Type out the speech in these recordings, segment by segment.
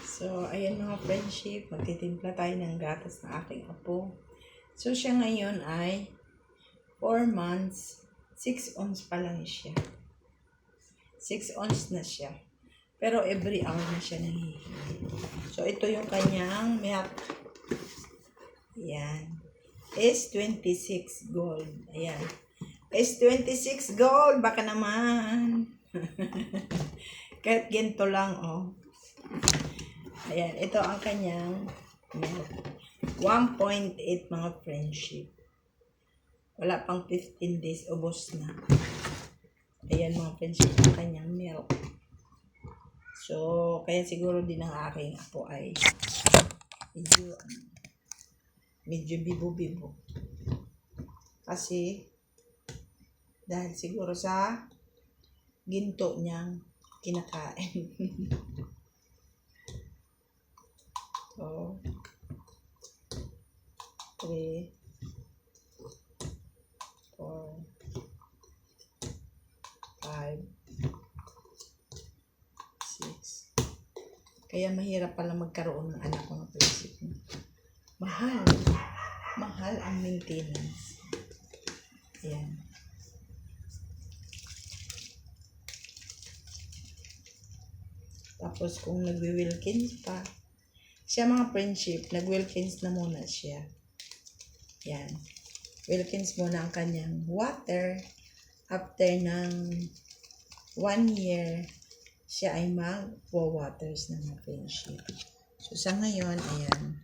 So, ayan mga friendship, magtitimpla tayo ng gatas na aking apo. So, siya ngayon ay 4 months, 6 ounce pa lang siya. 6 ounce na siya. Pero every hour na siya nahihingi. So, ito yung kanyang milk. Ayan. S26 Gold. Ayan. S26 Gold. Baka naman. Kahit ginto lang, oh. Ayan. Ito ang kanyang milk. 1.8 mga friendship. Wala pang 15 days. Ubos na. Ayan mga friendship. Ang kanyang milk. So, kaya siguro din ang aking apo ay medyo bibo-bibo. Kasi, dahil siguro sa ginto niyang kinakain. So, 3, 4, 5, 6. Kaya mahirap pala magkaroon ng anak mga prinsip. Mahal. Mahal ang maintenance. Ayan. Tapos kung nagwi-Wilkins pa, siya mga friendship, nag-Wilkins na muna siya. Ayan. Wilkins muna ang kanyang water. After ng 1 year, siya ay mag-waters na mga friendship. So, sa ngayon, ayan.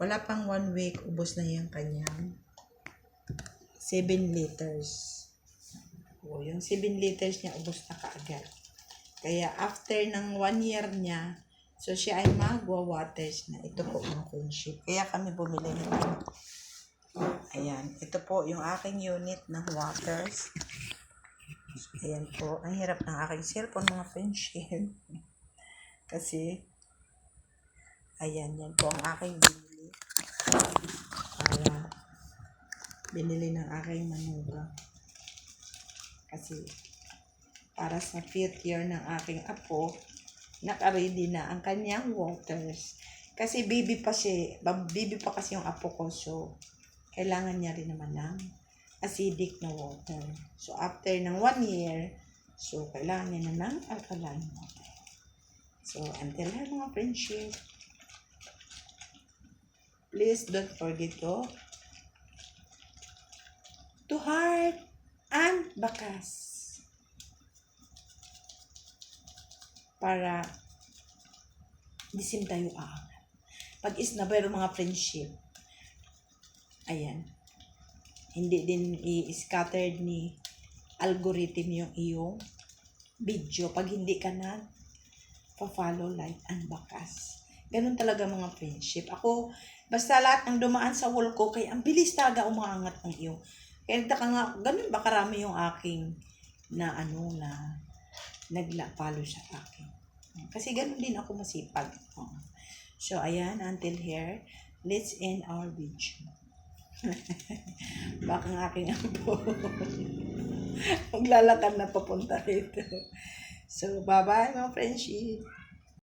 Wala pang 1 week, ubos na yung kanyang 7 liters. O, yung 7 liters niya, ubos na kaagad. Kaya, after ng 1 year niya, so siya ay magwa-waters na. Ito po mga friendship. Kaya kami bumili nito. Ayan. Ito po yung aking unit ng waters. Ayan po. Ang hirap ng aking cellphone mga friendship. Kasi, ayan. Yan po ang aking binili. Para binili ng aking manugang. Kasi, para sa 5th year ng aking apo, naka-ready na ang kanyang waters. Kasi baby pa kasi yung apo ko. So, kailangan niya rin naman ng acidic na water. So, after ng 1 year, so, kailangan niya na ng alkaline water. So, until here mga friendship, please don't forget to heart and bakas. Para disim tayo aangat. Pag isnaber mga friendship, ayan, hindi din i-scattered ni algorithm yung iyong video pag hindi ka na pa-follow, like, and bakas. Ganun talaga mga friendship. Ako, basta lahat ng dumaan sa wall ko, kaya ang bilis talaga umaangat ng iyong. Kaya nagtaka nga, ganun ba karami yung aking na nagla-follow sa akin. Kasi ganun din ako masipag. So, ayan, until here, let's end our video. Baka ng aking apo maglalakad na papunta rito. So, bye-bye mga friendship.